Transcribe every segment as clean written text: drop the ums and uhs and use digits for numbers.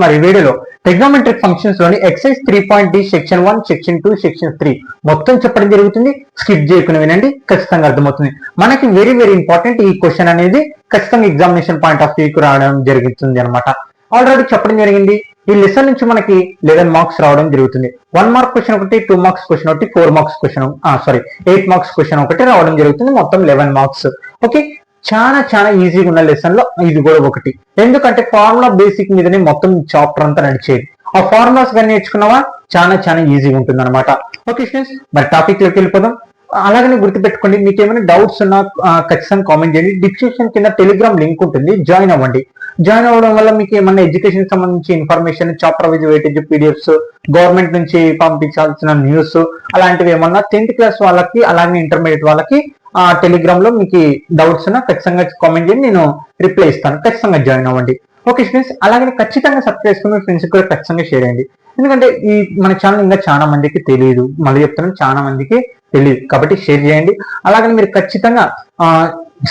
మరి వీడియోలో trigonometric functions లోని exercise 3.d section 1 section 2 section 3 మొత్తం చెప్పడం జరుగుతుంది. స్కిప్ చేయకుండా వినండి, ఖచ్చితంగా అర్థమవుతుంది. మనకి వెరీ వెరీ ఇంపార్టెంట్ ఈ క్వశ్చన్ అనేది ఖచ్చితంగా ఎగ్జామినేషన్ పాయింట్ ఆఫ్ వ్యూకి రావడం జరుగుతుంది అనమాట. ఆల్రెడీ చెప్పడం జరిగింది. ఈ లెసన్ నుంచి మనకి 11 మార్క్స్ రావడం జరుగుతుంది. 1 మార్క్ క్వశ్చన్ ఒకటి, 2 మార్క్స్ క్వశ్చన్ ఒకటి, 4 మార్క్స్ క్వశ్చన్ 8 మార్క్స్ క్వశ్చన్ ఒకటి రావడం జరుగుతుంది. మొత్తం 11 మార్క్స్. ఓకే, చాలా చాలా ఈజీగా ఉన్న లెసన్ లో ఇది కూడా ఒకటి. ఎందుకంటే ఫార్ములా బేసిక్ మీదనే మొత్తం చాప్టర్ అంతా నడిచేది. ఆ ఫార్ములాస్ కానీ నేర్చుకున్నావా చాలా చాలా ఈజీగా ఉంటుంది అనమాట. ఓకే స్టూడెంట్స్, మరి టాపిక్ లోకి వెళ్ళిపోదాం. అలాగనే గుర్తుపెట్టుకోండి, మీకు ఏమైనా డౌట్స్ ఉన్నా ఖచ్చితంగా కామెంట్ చేయండి. డిస్క్రిప్షన్ కింద టెలిగ్రామ్ లింక్ ఉంటుంది, జాయిన్ అవ్వండి. జాయిన్ అవ్వడం వల్ల మీకు ఏమన్నా ఎడ్యుకేషన్ సంబంధించి information, chapter wise weightage PDFs, government నుంచి పంపించాల్సిన న్యూస్ అలాంటివి ఏమన్నా 10th క్లాస్ వాళ్ళకి అలాగే ఇంటర్మీడియట్ వాళ్ళకి ఆ టెలిగ్రామ్ లో మీకు డౌట్స్ ఉన్నా ఖచ్చితంగా కామెంట్ చేయండి, నేను రిప్లై ఇస్తాను. ఖచ్చితంగా జాయిన్ అవ్వండి. ఓకే ఫ్రెండ్స్, అలాగే ఖచ్చితంగా సబ్స్క్రైబ్ చేసుకుని ఫ్రెండ్స్ కూడా ఖచ్చితంగా షేర్ చేయండి. ఎందుకంటే ఈ మన ఛానల్ ఇంకా చాలా మందికి తెలియదు, మళ్ళీ చెప్తున్నాను చాలా మందికి తెలియదు, కాబట్టి షేర్ చేయండి. అలాగే మీరు ఖచ్చితంగా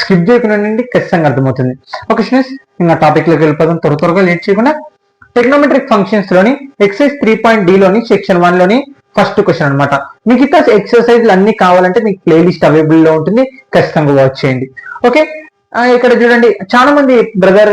స్కిప్ చేయకుండా ఖచ్చితంగా అర్థమవుతుంది. ఓకే ఫ్రెండ్స్, ఇంకా టాపిక్ లోకి వెళ్ళిపోతాం. త్వరగా లేట్ చేయకుండా ట్రిగ్నోమెట్రిక్ ఫంక్షన్స్ లోని ఎక్సైజ్ 3.d లోని సెక్షన్ 1 లోని ఫస్ట్ క్వశ్చన్ అనమాట. మీకు ఇక్కడ ఎక్సర్సైజ్లు అన్ని కావాలంటే మీకు ప్లేలిస్ట్ అవైలబుల్ లో ఉంటుంది, ఖచ్చితంగా వాచ్ చేయండి. ఓకే, ఇక్కడ చూడండి, చాలా మంది బ్రదర్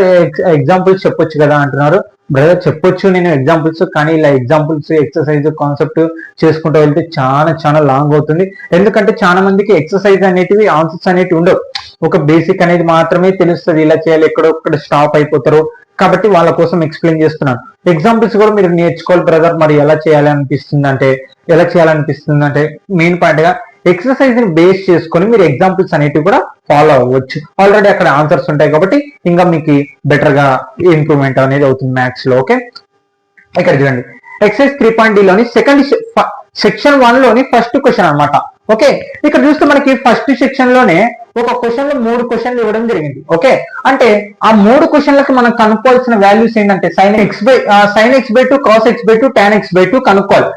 ఎగ్జాంపుల్స్ చెప్పొచ్చు కదా అంటున్నారు. బ్రదర్ చెప్పొచ్చు నేను ఎగ్జాంపుల్స్, కానీ ఇలా ఎగ్జాంపుల్స్ ఎక్సర్సైజ్ కాన్సెప్ట్ చేసుకుంటూ వెళ్తే చాలా చాలా లాంగ్ అవుతుంది. ఎందుకంటే చాలా మందికి ఎక్సర్సైజ్ అనేటివి ఆన్సర్స్ అనేటివి ఉండవు. ఒక బేసిక్ అనేది మాత్రమే తెలుస్తుంది, ఇలా చేయాలి, ఎక్కడొక్కడ స్టాప్ అయిపోతారు. కాబట్టి వాళ్ళ కోసం ఎక్స్ప్లెయిన్ చేస్తున్నాను. ఎగ్జాంపుల్స్ కూడా మీరు నేర్చుకోవాలి బ్రదర్. మరి ఎలా చేయాలనిపిస్తుంది అంటే మెయిన్ పాయింట్ గా ఎక్సర్సైజ్ ని బేస్ చేసుకొని మీరు ఎగ్జాంపుల్స్ అనేటివి కూడా ఫాలో అవ్వచ్చు. ఆల్రెడీ అక్కడ ఆన్సర్స్ ఉంటాయి కాబట్టి ఇంకా మీకు బెటర్ గా ఇంప్రూవ్మెంట్ అనేది అవుతుంది మ్యాథ్స్ లో. ఓకే, ఇక్కడ చూడండి, ఎక్సైజ్ 3.d లోని సెక్షన్ 1 లోని ఫస్ట్ క్వశ్చన్ అనమాట. ఓకే, ఇక్కడ చూస్తే మనకి ఫస్ట్ సెక్షన్ లోనే ఒక క్వశ్చన్ లో 3 క్వశ్చన్లు ఇవ్వడం జరిగింది. ఓకే, అంటే ఆ 3 క్వశ్చన్లకి మనం కనుక్కోవాల్సిన వాల్యూస్ ఏంటంటే sin x/2 cos x/2 tan x/2 కనుక్కోవాలి.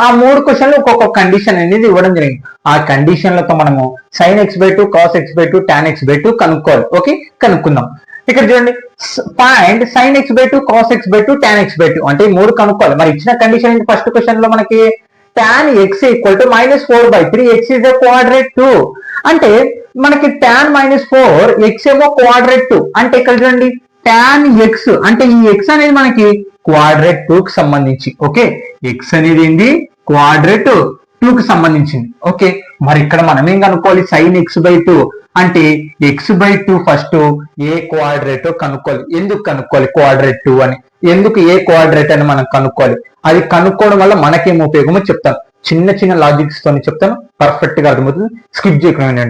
ఆ 3 క్వశ్చన్లు ఒక్కొక్క కండిషన్ అనేది ఇవ్వడం జరిగింది. ఆ కండిషన్లతో మనము sin x/2 cos x/2 tan x/2 కనుక్కోవాలి. ఓకే, కనుక్కుందాం. ఇక్కడ చూడండి, find sin x/2 cos x/2 tan x/2 అంటే ఈ 3 కనుక్కోవాలి. మరి ఇచ్చిన కండిషన్ ఫస్ట్ క్వశ్చన్ లో మనకి tan x = -4/3 x is a quadrate 2 అంటే మనకి tan -4 x ఏమో quadrate 2 అంటే ఇక్కడ చూడండి tan x అంటే ఈ x అనేది మనకి quadrate 2 కి సంబంధించి. ఓకే, x అనేది ఏంటి quadrate 2 కి సంబంధించింది. ఓకే, మరి ఇక్కడ మనం ఏం కనుక్కోవాలి, sin x/2 అంటే x/2 ఫస్ట్ ఏ క్వాడ్రేటో కనుక్కోవాలి. ఎందుకు కనుక్కోవాలి quadrate 2 అని, ఎందుకు ఏ క్వాడ్రేట్ అని మనం కనుక్కోవాలి. అది కనుక్కోవడం వల్ల మనకేం ఉపయోగమో చెప్తాను. చిన్న చిన్న లాజిక్స్ తోని చెప్తాను, పర్ఫెక్ట్ గా అర్థమవుతుంది. స్కిప్ చేయకుండా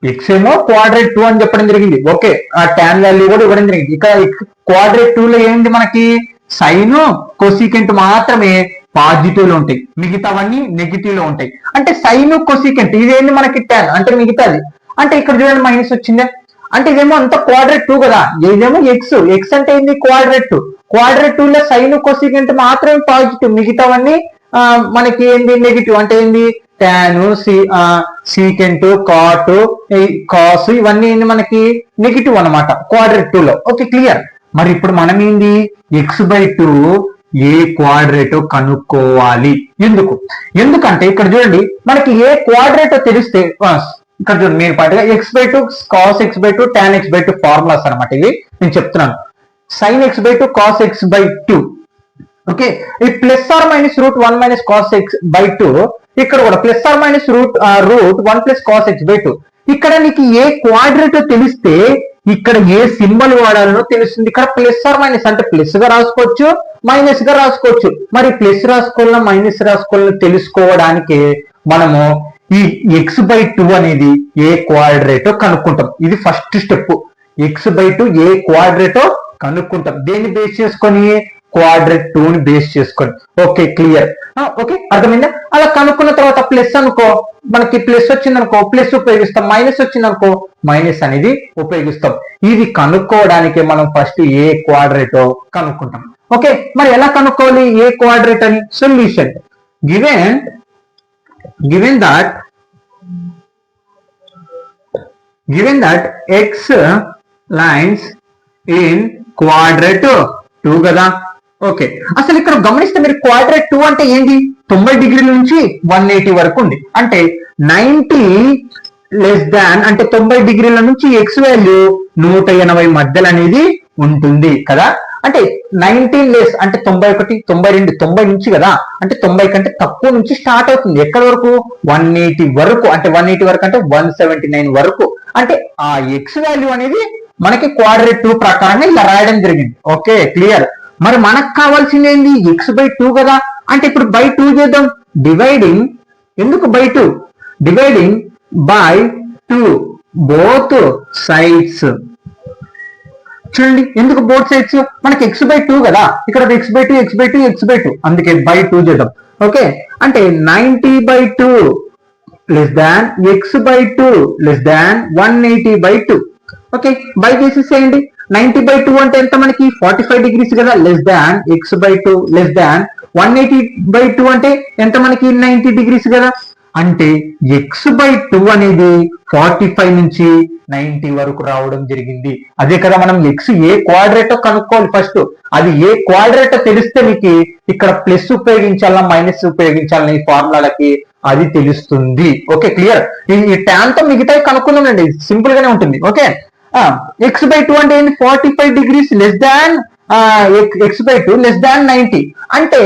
ఎక్స్ ఏమో క్వాడ్రేట్ 2 అని చెప్పడం జరిగింది. ఓకే, ఆ tan వాల్యూ కూడా ఇవ్వడం జరిగింది. ఇక్కడ క్వాడ్రేట్ 2 లో ఏంటి మనకి సైన్ కొసికెంట్ మాత్రమే పాజిటివ్ లో ఉంటాయి, మిగతావన్నీ నెగిటివ్ లో ఉంటాయి. అంటే సైన్ కొసికెంట్ ఇదేంటి మనకి tan అంటే మిగతాది. అంటే ఇక్కడ చూడండి మైనస్ వచ్చిందే, అంటే ఇదేమో అంత క్వాడ్రేట్ 2 కదా, ఇదేమో ఎక్స్ అంటే ఏంది క్వాడ్రేట్ 2. క్వాడ్రేట్ 2 లో సైన్ కొసికెంట్ మాత్రమే పాజిటివ్, మిగతావన్నీ మనకి ఏంది నెగిటివ్. అంటే ఏంది tan సీకెంట్ కాట్ కాస్ ఇవన్నీ ఏంది మనకి నెగిటివ్ అనమాట క్వాడ్రేట్ 2 లో. Okay, clear. మరి ఇప్పుడు మనం ఏంది x/2 ఏ క్వాడ్రేటో కనుక్కోవాలి. ఎందుకంటే ఇక్కడ చూడండి మనకి ఏ క్వాడ్రేటో తెలిస్తే ఇక్కడ చూడండి మెయిన్ పాయింట్ గా x/2 cos x/2 tan x/2 formulas అనమాట ఇవి నేను చెప్తున్నాను. sin x/2 cos x/2 okay, ఈ +or -√1 cos x/2 ఇక్కడ కూడా +or -√1 cos x/2. ఇక్కడ నీకు ఏ క్వాడ్రేటో తెలిస్తే ఇక్కడ ఏ సింబల్ వాడాలనో తెలుస్తుంది. ఇక్కడ +or అంటే ప్లస్ గా రాసుకోవచ్చు, మైనస్ గా రాసుకోవచ్చు. మరి ప్లస్ రాసుకోవాలన్నా మైనస్ రాసుకోవాలన్నా తెలుసుకోవడానికి మనము ఈ x/2 అనేది ఏ క్వాడ్రేటో కనుక్కుంటాం. ఇది ఫస్ట్ స్టెప్. x/2 ఏ క్వాడ్రేటో కనుక్కుంటాం. దేన్ని బేస్ చేసుకొని, క్వాడ్రేట్ 2 ని బేస్ చేసుకొని. Okay, clear. ఓకే, అర్థమైందా? అలా కనుక్కున్న తర్వాత ప్లస్ అనుకో, మనకి ప్లస్ వచ్చిందనుకో ప్లస్ ఉపయోగిస్తాం, మైనస్ వచ్చిందనుకో మైనస్ అనేది ఉపయోగిస్తాం. ఇది కనుక్కోవడానికి మనం ఫస్ట్ ఏ క్వాడ్రేటో కనుక్కుంటాం. ఓకే, మరి ఎలా కనుక్కోవాలి ఏ క్వాడ్రేట్ అని? Solution given that x lines in quadrate 2 కదా. ఓకే, అసలు ఇక్కడ గమనిస్తే మీరు క్వాడ్రేట్ 2 అంటే ఏంటి, 90 డిగ్రీల నుంచి 180 వరకు ఉంది. అంటే 90 లెస్ దాన్ అంటే 90 డిగ్రీల నుంచి ఎక్స్ వాల్యూ 180 మధ్యలో అనేది ఉంటుంది కదా. అంటే 19 లెస్ అంటే 91, 92, 90 నుంచి కదా, అంటే 90 కంటే తక్కువ నుంచి స్టార్ట్ అవుతుంది. ఎక్కడి వరకు, 180 వరకు. అంటే 180 వరకు అంటే 179 వరకు. అంటే ఆ ఎక్స్ వాల్యూ అనేది మనకి క్వాడ్రేట్ 2 ప్రకారంగా ఇలా రాయడం జరిగింది. Okay, clear. మరి మనకు కావాల్సింది ఏంది, ఎక్స్ బై 2 కదా. అంటే ఇప్పుడు బై 2 చేద్దాం. డివైడింగ్, ఎందుకు by 2, dividing by 2 both sides. చూడండి, ఎందుకు బోత్ సైడ్స్, మనకి ఎక్స్ బై 2 కదా, ఇక్కడ X by 2, X by 2, X by 2, అందుకే బై 2 చేద్దాం. ఓకే, అంటే 90/2 less than x by 2 less than 180/2. Okay, by చేసేసేయండి. 90/2 అంటే ఎంత మనకి 45 డిగ్రీస్ కదా, less than x by 2 less than 180/2 అంటే ఎంత మనకి 90 డిగ్రీస్ కదా. అంటే ఎక్స్ బై 2 అనేది 45 నుంచి 90 వరకు రావడం జరిగింది. అదే కదా మనం ఎక్స్ ఏ క్వాడ్రేటో కనుక్కోవాలి ఫస్ట్. అది ఏ క్వాడ్రేటో తెలిస్తే మీకు ఇక్కడ ప్లస్ ఉపయోగించాలా మైనస్ ఉపయోగించాలని ఈ ఫార్ములాలకి అది తెలుస్తుంది. Okay, clear. ఈ ట్యాన్ తో మిగతాయి కనుక్కుందామండి, సింపుల్ గానే ఉంటుంది. ఓకే, ఎక్స్ బై 2 అంటే ఏంటి, 45 degrees less than x by 2 less than 90. అంటే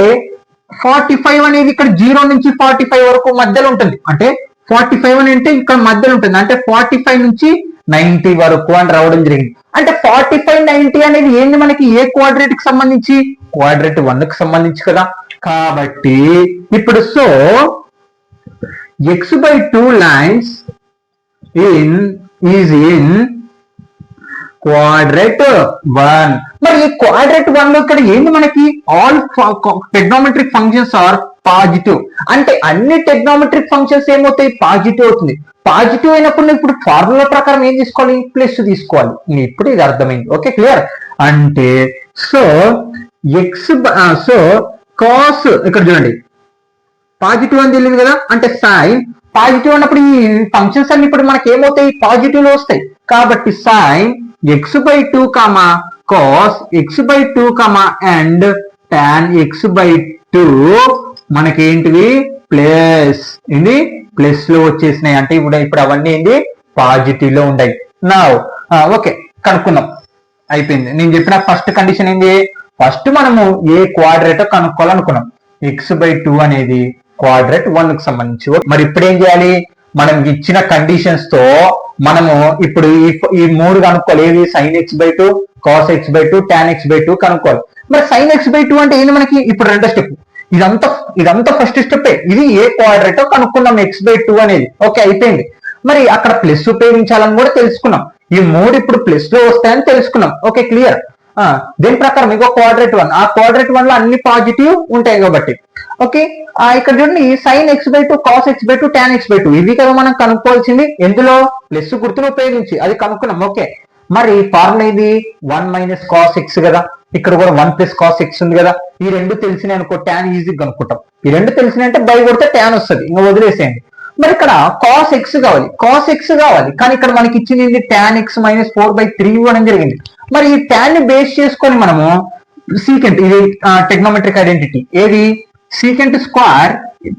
45 అనేది ఇక్కడ 0 నుంచి 45 వరకు మధ్యలో ఉంటుంది. అంటే 45 అని అంటే ఇక్కడ మధ్యలో ఉంటుంది. అంటే 45 నుంచి 90 వరకు అని రావడం జరిగింది. అంటే 45, 90 అనేది ఏంది మనకి ఏ క్వాడ్రేట్ కి సంబంధించి, క్వాడ్రేట్ 1 కి సంబంధించి కదా. కాబట్టి ఇప్పుడు so X by 2 lines is in quadrant 1. మరి ఈ క్వాడ్రేట్ 1 లో ఇక్కడ ఏంది మనకి, ఆల్ టెగ్నోమెట్రిక్ ఫంక్షన్స్ ఆర్ పాజిటివ్. అంటే అన్ని టెగ్నోమెట్రిక్ ఫంక్షన్స్ ఏమవుతాయి, పాజిటివ్ అవుతుంది. పాజిటివ్ అయినప్పుడు ఇప్పుడు ఫార్ములా ప్రకారం ఏం తీసుకోవాలి, ప్లస్ తీసుకోవాలి. ఇప్పుడు ఇది అర్థమైంది. Okay, clear. అంటే సో ఎక్స్ సో కాస్, ఇక్కడ చూడండి పాజిటివ్ అని తెలియదు కదా, అంటే సైన్ పాజిటివ్ అన్నప్పుడు ఈ ఫంక్షన్స్ అన్ని ఇప్పుడు మనకి ఏమవుతాయి, పాజిటివ్ లో వస్తాయి. కాబట్టి sign x by 2 comma cos x by 2 comma and tan x by 2 మనకి ఏంటివి ప్లస్, ఏంటి ప్లస్ లో వచ్చేసినాయి. అంటే ఇప్పుడు అవన్నీ ఏంటి పాజిటివ్ లో ఉన్నాయి. నా ఓకే, కనుక్కుందాం. అయిపోయింది. నేను చెప్పిన ఫస్ట్ కండిషన్ ఏంటి, ఫస్ట్ మనము ఏ క్వాడ్రేటో కనుక్కోవాలనుకున్నాం. ఎక్స్ బై 2 అనేది క్వాడ్రేట్ 1 కి సంబంధించి. మరి ఇప్పుడు ఏం చేయాలి, మనం ఇచ్చిన కండిషన్స్ తో మనము ఇప్పుడు ఈ 3 కనుక్కోవాలి. ఏది, sign x by 2, cos x by 2, tan x by 2 కనుక్కోవాలి. మరి సైన్ ఎక్స్ బై 2 అంటే ఏంది మనకి, ఇప్పుడు రెండో స్టెప్. ఇదంతా ఫస్ట్ స్టెప్. ఇది ఏ క్వాడ్రేటో కనుక్కున్నాం ఎక్స్ బై 2 అనేది. ఓకే, అయిపోయింది. మరి అక్కడ ప్లస్ ఉపయోగించాలని కూడా తెలుసుకున్నాం. ఈ 3 ఇప్పుడు ప్లస్ లో వస్తాయని తెలుసుకున్నాం. Okay, clear. దీని ప్రకారం ఇంకో క్వాడ్రేట్ 1, ఆ క్వాడ్రేట్ 1 లో అన్ని పాజిటివ్ ఉంటాయి కాబట్టి. ఓకే, ఇక్కడ చూడండి sign x by 2, cos x by 2, tan x by 2 ఇవి కదా మనం కనుక్కోవాల్సింది. ఎందులో, ప్లస్ గుర్తును ఉపయోగించి అది కనుక్కున్నాం. ఓకే, మరి ఫార్ములా ఇది 1 మైనస్ కాస్ ఎక్స్ కదా, ఇక్కడ కూడా 1 ప్లస్ కాస్ ఎక్స్ ఉంది కదా. ఈ రెండు తెలిసినాయి అనుకో, టాన్ ఈజీగా కనుక్కుంటాం. ఈ రెండు తెలిసినాయి అంటే బై కొడితే టాన్ వస్తుంది, ఇంకా వదిలేసేయండి. మరి ఇక్కడ కాస్ ఎక్స్ కావాలి, కానీ ఇక్కడ మనకి ఇచ్చింది టాన్ ఎక్స్ మైనస్ 4/3 ఇవ్వడం జరిగింది. మరి ఈ టాన్ ని బేస్ చేసుకొని మనము సీకెంట్, ఇది టెగ్నోమెట్రిక్ ఐడెంటిటీ, ఏది secant square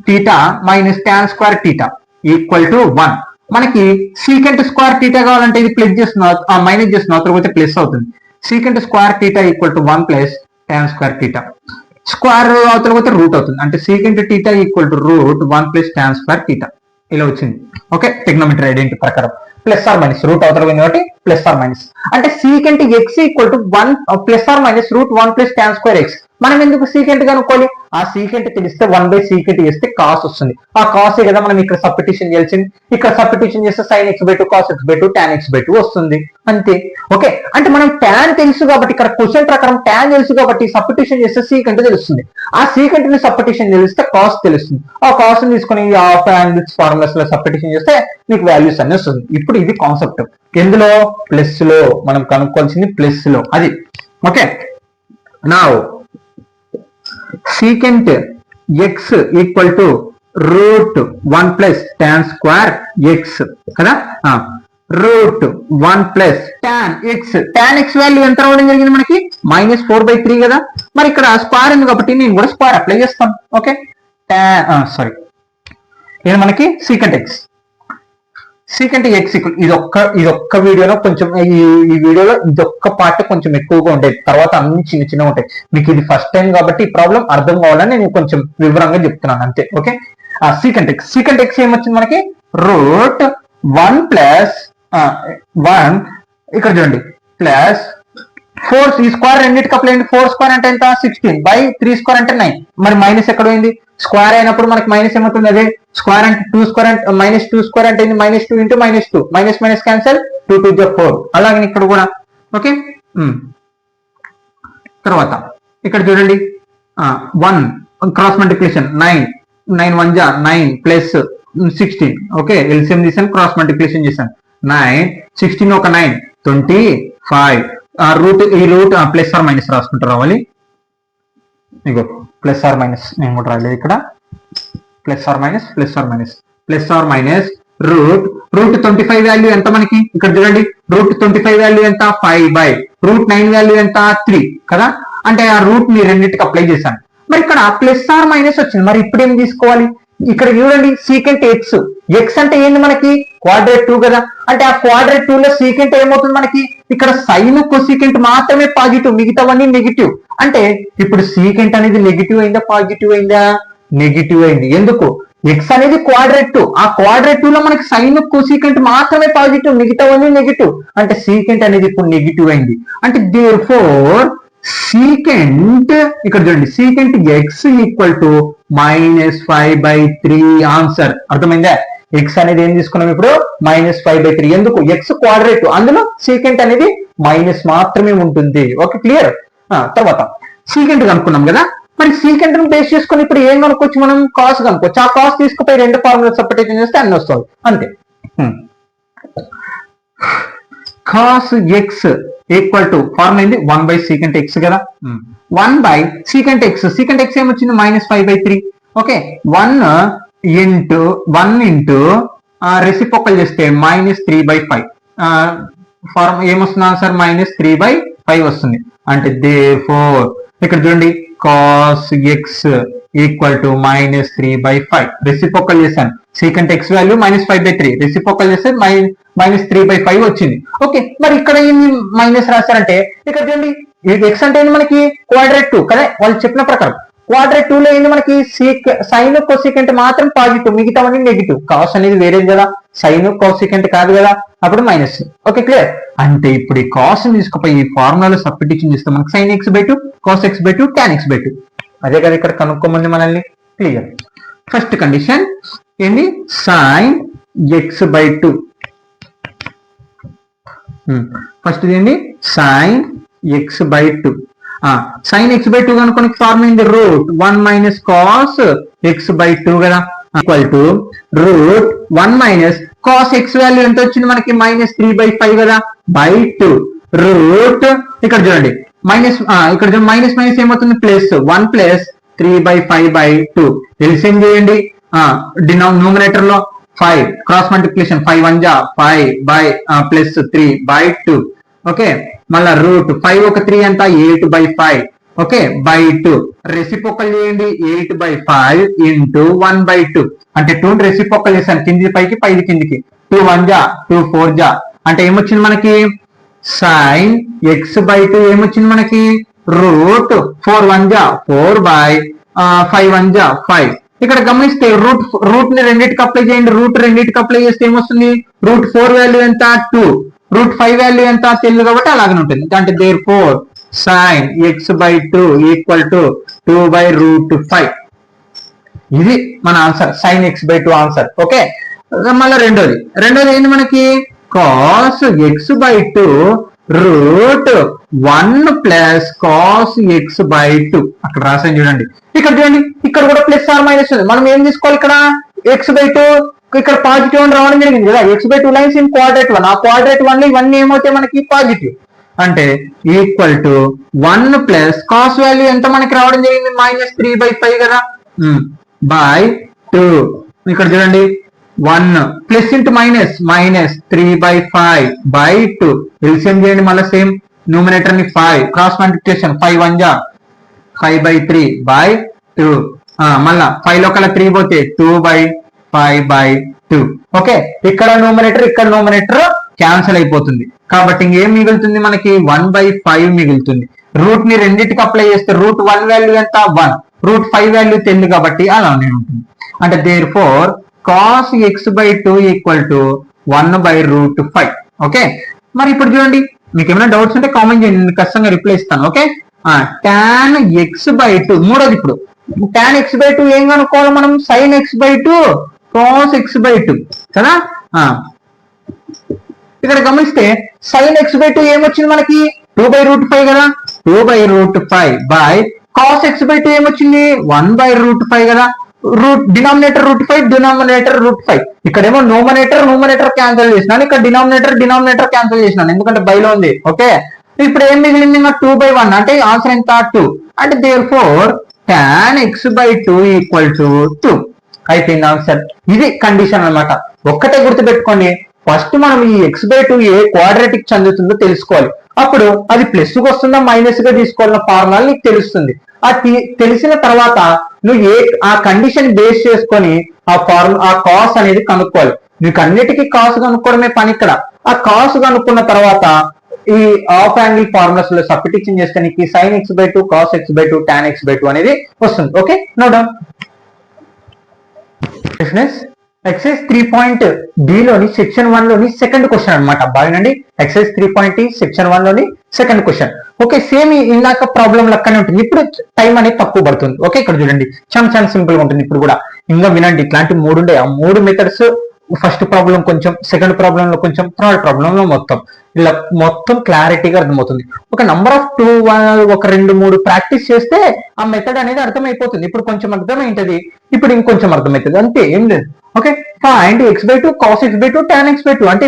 theta minus tan square theta equal to 1. మనకి సీకెంట్ స్క్వేర్ థీటా కావాలంటే ఇది ప్లస్ చేస్తున్నాం, మైనస్ చేస్తున్నాం, తర్వాత ప్లస్ అవుతుంది. Secant square theta equal to 1 plus tan square theta. Square అవతల పోతే రూట్ అవుతుంది. అంటే secant theta equal to root 1 plus tan square theta ఇలా వచ్చింది. ఓకే, టెగ్నోమెట్రీ ఐడెంటిటీ ప్రకారం ప్లస్ ఆర్ మైనస్ రూట్ అవతల పోయింది కాబట్టి ప్లస్ ఆర్ మైనస్. అంటే secant x equal to 1 plus or minus root 1 plus tan square x. మనం ఎందుకు secant కనుక్కోవాలి, ఆ సీకెంట్ తెలిస్తే 1/సీకెంట్ చేస్తే కాస్ వస్తుంది. ఆ కాసే కదా మనం ఇక్కడ సబ్స్టిట్యూషన్ చేయాల్సింది. ఇక్కడ సబ్స్టిట్యూషన్ చేస్తే sign x by 2, cos x by 2, tan x by 2 వస్తుంది, అంతే. ఓకే, అంటే మనం టాన్ తెలుసు కాబట్టి, ఇక్కడ క్వశ్చన్ ప్రకారం టాన్ తెలుసు కాబట్టి సబ్స్టిట్యూషన్ చేస్తే సీకెంట్ తెలుస్తుంది. ఆ సీకెంట్ ని సబ్స్టిట్యూషన్ తెలిస్తే కాస్ తెలుస్తుంది. ఆ కాస్ ని తీసుకొని హాఫ్ యాంగిల్స్ ఫార్ములాస్ లో సబ్స్టిట్యూషన్ చేస్తే మీకు వాల్యూస్ అన్ని వస్తుంది. ఇప్పుడు ఇది కాన్సెప్ట్. ఎందులో, ప్లస్ లో మనం కనుక్కోవాల్సింది, ప్లస్ లో అది. Okay, now secant x equal to root 1 plus tan square x కదా. Root 1 plus tan x value ఎంత రావడం జరిగింది మనకి -4/3 కదా. మరి ఇక్కడ స్క్వేర్ ఉంది కాబట్టి నేను కూడా స్క్వేర్ అప్లై చేస్తాను. ఓకే, సారీ ఇది మనకి సీకంట్ ఎక్స్ ఇదొక్క వీడియోలో కొంచెం ఈ వీడియోలో ఇదొక్క పార్ట్ కొంచెం ఎక్కువగా ఉండేది, తర్వాత అన్ని చిన్న చిన్నగా ఉంటాయి. మీకు ఇది ఫస్ట్ టైం కాబట్టి ఈ ప్రాబ్లం అర్థం కావాలని నేను కొంచెం వివరంగా చెప్తున్నాను అంతే. ఓకే, సీకంట్ ఎక్స్ ఏమొచ్చింది మనకి రూట్ 1 ప్లస్ 1 ఇక్కడ చూడండి ప్లస్ 4 ఈ స్క్వేర్ రెండింటికి అప్లై అయింది. 4 స్క్వేర్ అంటే ఎంత 16/3 స్క్వేర్ అంటే 9. మరి మైనస్ ఎక్కడ పోయింది? స్క్వేర్ అయినప్పుడు మనకి మైనస్ ఏమవుతుంది? అదే స్క్వేర్ అంటే 2 స్క్వేర్ అంటే -2 స్క్వేర్ అంటే -2 into -2 minus cancel 2 to the 4. అలాగే ఇక్కడ కూడా. ఓకే, తర్వాత ఇక్కడ చూడండి 1 క్రాస్ మల్టిప్లికేషన్ 9 1 జా 9 ప్లస్ 16. ఓకే, ఎల్సిఎం తీసాను, క్రాస్ మల్టిప్లికేషన్ చేశాను. 9 16 ఒక 9 25. రూట్ ఈ రూట్ ప్లస్ ఆర్ మైనస్ రాసుకుంటూ రావాలి. ఇగో ప్లస్ ఆర్ మైనస్ నేను కూడా రాలేదు ఇక్కడ. Plus or minus root 25 value ఎంత మనకి ఇక్కడ చూడండి. రూట్ 25 వాల్యూ ఎంత 5/√9 వాల్యూ ఎంత 3 కదా. అంటే ఆ రూట్ ని రెండింటికి అప్లై చేశాను. మరి ఇక్కడ ప్లస్ ఆర్ మైనస్ వచ్చింది. మరి ఇప్పుడు ఏం తీసుకోవాలి? ఇక్కడ చూడండి సీకెంట్ ఎక్స్ అంటే ఏంది మనకి క్వాడ్రేట్ 2 కదా. అంటే ఆ క్వాడ్రేట్ 2 లో సీకెంట్ ఏమవుతుంది మనకి ఇక్కడ సైన్ కొసీకెంట్ మాత్రమే పాజిటివ్, మిగతావన్నీ నెగిటివ్. అంటే ఇప్పుడు సీకెంట్ అనేది నెగిటివ్ అయిందా పాజిటివ్ అయిందా? నెగిటివ్ అయింది. ఎందుకు? ఎక్స్ అనేది క్వాడ్రేట్ 2, ఆ క్వాడ్రేట్ 2 లో మనకి సైన్ కొసీకెంట్ మాత్రమే పాజిటివ్, మిగతావన్నీ నెగిటివ్. అంటే సీకెంట్ అనేది ఇప్పుడు నెగిటివ్ అయింది. అంటే దేర్ఫోర్ సీకెంట్ ఇక్కడ చూడండి secant x equal to -5/3 answer. అర్థమైందా? ఎక్స్ అనేది ఏం తీసుకున్నాం ఇప్పుడు -5/3. ఎందుకు? ఎక్స్ క్వాడ్రేట్, అందులో సీకెంట్ అనేది మైనస్ మాత్రమే ఉంటుంది. Okay, clear. తర్వాత సీకెంట్ కనుక్కున్నాం కదా. మరి సీకెంట్ ను బేస్ చేసుకుని ఇప్పుడు ఏం కనుక్కోవచ్చు? మనం కాస్ కనుక్కోవచ్చు. ఆ కాస్ తీసుకుపోయి రెండు ఫార్ములా సపరేషన్ చేస్తే అన్ని వస్తుంది అంతే. Cos X equal to formula ఏంది 1/secant x కదా. 1/secant x ఏమొచ్చింది -5/3. ఓకే, 1 ఇంటూ రెసిప్రోకల్ చేస్తే -3/5 ఫార్మ్ ఏమొస్తుంది ఆన్సర్ -3/5 వస్తుంది. అంటే దేర్ఫోర్ ఇక్కడ చూడండి cos x equal to -3/5 reciprocal చేశాను. సీకెంట్ ఎక్స్ వాల్యూ -5/3 రెసిప్రోకల్ చేస్తే -3/5 వచ్చింది. ఓకే, మరి ఇక్కడ ఏంది మైనస్ రాశారంటే ఇక్కడ చూడండి ఎక్స్ అంటే ఏంది మనకి క్వాడ్రేట్ 2 కదా. వాళ్ళు చెప్పిన ప్రకారం క్వాడ్రేట్ 2 లో ఏంది మనకి సైన్ కొసీకెంట్ మాత్రం పాజిటివ్, మిగతావన్నీ నెగిటివ్. కాస్ అనేది వేరేది కదా, సైన్ కొసీకెంట్ కాదు కదా, అప్పుడు మైనస్. Okay, clear. అంటే ఇప్పుడు ఈ కాస్ తీసుకుపోయి ఈ ఫార్ములాలో సబ్స్టిట్యూషన్ చేస్తే మనకి sin x/2 cos x/2 tan x/2 అదే కదా ఇక్కడ కనుక్కోమంది మనల్ని. క్లియర్. ఫస్ట్ కండిషన్ ఏంది sin x/2. ఫస్ట్ ఏంది sin x/2. sin x/2 కనుక్కోనికి ఫార్ములా ఏంది రూట్ 1 - cos x/2 కదా equal to root 1 - cos x value ఎంత వచ్చింది మనకి -3/5 కదా /2 రూట్ ఇక్కడ చూడండి ఇక్కడ మైనస్ ఏమవుతుంది ప్లస్ 1 + 3/5/2 ఎల్సిఎం చేయండి. న్యూమరేటర్ లో 5 క్రాస్ మల్టిప్లికేషన్ 5 1 జా 5/+3/2. ఓకే, మళ్ళా రూట్ 5 ఒక 3 ఎంత 8/5. ఓకే, /2 రెసిప్రోకల్ చేయండి 8/5 ఇంటూ 1/2 అంటే 2 రెసిప్రోకల్ చేశాను కింది పైకి పైది కిందికి 2 1 జా 2 4 జా అంటే ఏమొచ్చింది మనకి sin x/2 ఏమొచ్చింది మనకి రూట్ 4 1 జా 4/5 1 జా 5. ఇక్కడ గమనిస్తే రూట్ ని రెండింటికి అప్లై చేయండి. రూట్ రెండింటికి అప్లై చేస్తే ఏమొస్తుంది రూట్ 4 వాల్యూ ఎంత 2, రూట్ 5 వాల్యూ ఎంత తెలియదు కాబట్టి అలాగే ఉంటుంది. అంటే therefore sin x/2 equal to 2/√5. ఇది మన answer sin x/2 answer. Okay, మళ్ళీ రెండోది ఏంటి మనకి cos x/2 route 1 + cos x/2 అక్కడ రాసాను చూడండి. ఇక్కడ చూడండి ఇక్కడ కూడా ప్లస్ ఆర్ మైనస్ ఉంది. మనం ఏం తీసుకోవాలి ఇక్కడ x/2 ఇక్కడ పాజిటివ్ అని రావడం జరిగింది కదా. x/2 లైన్స్ ఇన్ క్వాడ్రేట్ 1, ఆ క్వాడ్రేట్ 1 లో ఇవన్నీ ఏమవుతాయి మనకి పాజిటివ్. అంటే ఈక్వల్ టు 1 + cos వాల్యూ ఎంత మనకి రావడం జరిగింది -3/5 కదా /2. ఇక్కడ చూడండి 1 plus into minus minus 3/5/2 LCM చేయండి మళ్ళీ సేమ్ న్యూమినేటర్ ని 5 క్రాస్ మల్టిప్లికేషన్ 5 1 జా 5/3/2 మళ్ళా 5 లో కల్లా 3 పోతే 2/5/2 ఓకే ఇక్కడ న్యూమినేటర్ క్యాన్సిల్ అయిపోతుంది కాబట్టి ఇంకేం మిగులుతుంది మనకి 1/5 మిగులుతుంది రూట్ ని రెండింటికి అప్లై చేస్తే రూట్ 1 వాల్యూ ఎంత 1 రూట్ 5 వాల్యూ తెలియదు కాబట్టి అలానే ఉంటుంది అంటే therefore cos x/2 equal to 1/√5 okay మరి ఇప్పుడు చూడండి మీకు ఏమైనా డౌట్స్ ఉంటే కామెంట్ చేయండి నేను ఖచ్చితంగా రిప్లై ఇస్తాను ఓకే tan x/2 మూడోది ఇప్పుడు tan x/2 ఏం కనుక్కోవాలి మనం sin x/2 cos x/2 కదా ఇక్కడ గమనిస్తే sin x/2 ఏమొచ్చింది మనకి 2/√5 కదా 2/√5 cos x/2 ఏమొచ్చింది 1/√5 కదా రూట్ డినామినేటర్ √5 ఇక్కడేమో న్యూమరేటర్ క్యాన్సిల్ చేసినాను ఇక్కడ డినామినేటర్ క్యాన్సిల్ చేసినాను ఎందుకంటే బైలో ఉంది ఓకే ఇప్పుడు ఏం మిగిలింది 2/1 అంటే ఆన్సర్ ఎంత 2 అంటే therefore tan x/2 equal to 2 అయిపోయింది ఆన్సర్ ఇది కండిషన్ అన్నమాట ఒక్కటే గుర్తుపెట్టుకోండి ఫస్ట్ మనం ఈ x/2 ఏ క్వాడ్రాటిక్ చెందుతుందో తెలుసుకోవాలి అప్పుడు అది ప్లస్ గా వస్తుందా మైనస్ గా తీసుకోవాలన్న ఫార్ములా నీకు తెలుస్తుంది తెలిసిన తర్వాత నువ్వు ఆ కండిషన్ బేస్ చేసుకొని ఆ కాస్ అనేది కనుక్కోవాలి నీకు అన్నిటికీ కాస్ కనుక్కోవడమే పని ఇక్కడ ఆ కాస్ కనుక్కున్న తర్వాత ఈ హాఫ్ యాంగిల్ ఫార్ములాస్ లో సబ్స్టిట్యూషన్ చేస్తే నీకు sin x/2 cos x/2 tan x/2 అనేది వస్తుంది okay no doubt excise 3.d లోని సెక్షన్ 1 లోని సెకండ్ క్వశ్చన్ అనమాట బాగానండి ఎక్సైజ్ 3.d సెక్షన్ 1 లోని సెకండ్ క్వశ్చన్ ఓకే సేమ్ ఇందాక ప్రాబ్లం లెక్కనే ఉంటుంది ఇప్పుడు టైం అనేది తక్కువ పడుతుంది ఓకే ఇక్కడ చూడండి చాలా సింపుల్ గా ఉంటుంది ఇప్పుడు కూడా ఇంకా వినండి ఇట్లాంటి 3 ఉండే ఆ 3 మెథడ్స్ ఫస్ట్ ప్రాబ్లం కొంచెం సెకండ్ ప్రాబ్లం లో కొంచెం థర్డ్ ప్రాబ్లం లో మొత్తం ఇలా మొత్తం క్లారిటీగా అర్థమవుతుంది ఒక నంబర్ ఆఫ్ 2 ఒక 2 3 ప్రాక్టీస్ చేస్తే ఆ మెథడ్ అనేది అర్థమైపోతుంది ఇప్పుడు కొంచెం అర్థమైంటది ఇప్పుడు ఇంకొంచెం అర్థమవుతుంది అంతే ఏం లేదు okay find x/2 cos x/2 tan x/2 అంటే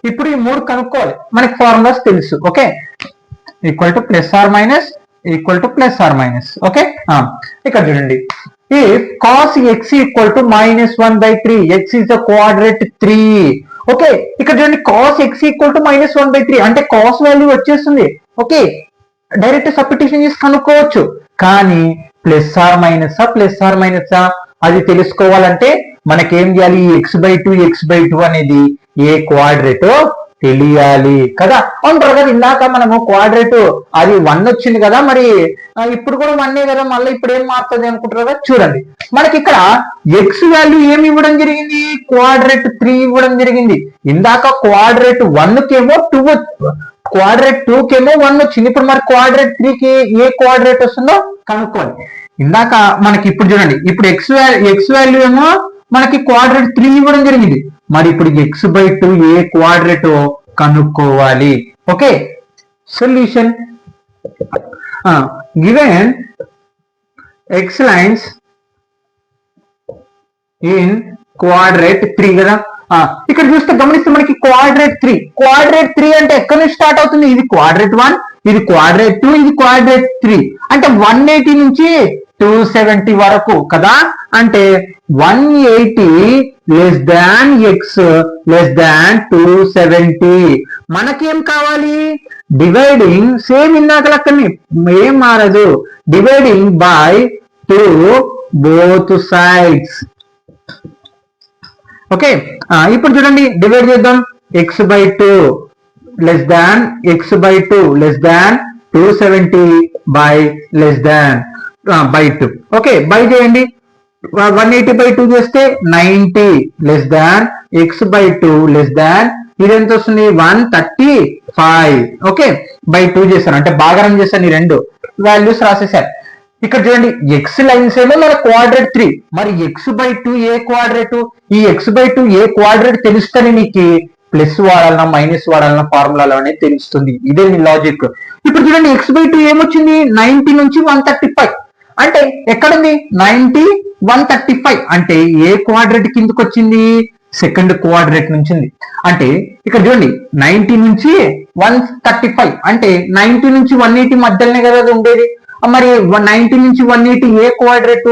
ఇప్పుడు ఈ 3 కనుక్కోవాలి మనకి ఫార్ములాస్ తెలుసు okay equal to plus or minus okay ఇక్కడ చూడండి if cos x equal to -1/3 x is the quadrate 3 okay ఇక్కడ చూడండి cos x equal to -1/3 అంటే cos వాల్యూ వచ్చేస్తుంది ఓకే డైరెక్ట్ సబ్స్టిట్యూషన్ చేసి కనుక్కోవచ్చు కానీ ప్లస్ ఆర్ మైనస్ అది తెలుసుకోవాలంటే మనకేం చేయాలి x/2 అనేది ఏ క్వాడ్రేటో తెలియాలి కదా అవును కదా ఇందాక మనము క్వాడ్రేట్ అది 1 వచ్చింది కదా మరి ఇప్పుడు కూడా 1 కదా మళ్ళీ ఇప్పుడు ఏం మారుతుంది అనుకుంటారు కదా చూడండి మనకి ఇక్కడ x వాల్యూ ఏమి ఇవ్వడం జరిగింది క్వాడ్రేట్ 3 ఇవ్వడం జరిగింది ఇందాక క్వాడ్రేట్ 1 కేమో 2 క్వాడ్రేట్ 2 కేమో 1 వచ్చింది ఇప్పుడు మరి క్వాడ్రేట్ 3 కి ఏ క్వాడ్రేట్ వస్తుందో కనుక్కోండి ఇందాక మనకి ఇప్పుడు చూడండి ఇప్పుడు x వాల్యూ ఏమో మనకి క్వాడ్రేట్ 3 ఇవ్వడం జరిగింది మరి ఇప్పుడు x/2 ఏ క్వాడ్రేట్ కనుక్కోవాలి okay solution given x lines in క్వాడ్రేట్ 3 కదా ఇక్కడ చూస్తే గమనిస్తే మనకి క్వాడ్రేట్ 3 అంటే ఎక్కడి నుంచి స్టార్ట్ అవుతుంది ఇది క్వాడ్రేట్ 1 ఇది క్వాడ్రేట్ 2 ఇది క్వాడ్రేట్ 3 అంటే 180 నుంచి 270 వరకు కదా అంటే 180 less than x less than 270 మనకేం కావాలి డివైడింగ్ సేమ్ ఇందాక లెక్కని ఏం మారదు dividing by 2 both sides okay ఇప్పుడు చూడండి డివైడ్ చేద్దాం x/2 less than 270 by less than by 2 okay by చేయండి 180/2 చేస్తే 90 less than x/2 less than ఇది ఎంత వస్తుంది 135 ఓకే బై 2 చేశాను అంటే భాగరం చేశాను ఈ రెండు వాల్యూస్ రాసేసారు ఇక్కడ చూడండి x లైన్స్ ఏమో మన క్వాడ్రేట్ 3 మరి x/2 ఏ క్వాడ్రేట్ ఈ x/2 ఏ క్వాడ్రేట్ తెలుస్తని నీకు ప్లస్ వాడాలన్నా మైనస్ వాడాలన్నా ఫార్ములాలోనే తెలుస్తుంది ఇదే నీ లాజిక్ ఇప్పుడు చూడండి x/2 ఏమొచ్చింది 90 నుంచి 135 అంటే ఎక్కడుంది 90 135 అంటే ఏ క్వాడ్రేట్ కిందకి వచ్చింది సెకండ్ క్వాడ్రేట్ నుంచి అంటే ఇక్కడ చూడండి 90 నుంచి 135 అంటే 90 నుంచి 180 మధ్యలోనే కదా అది ఉండేది మరి 90 నుంచి 180 ఏ క్వాడ్రేట్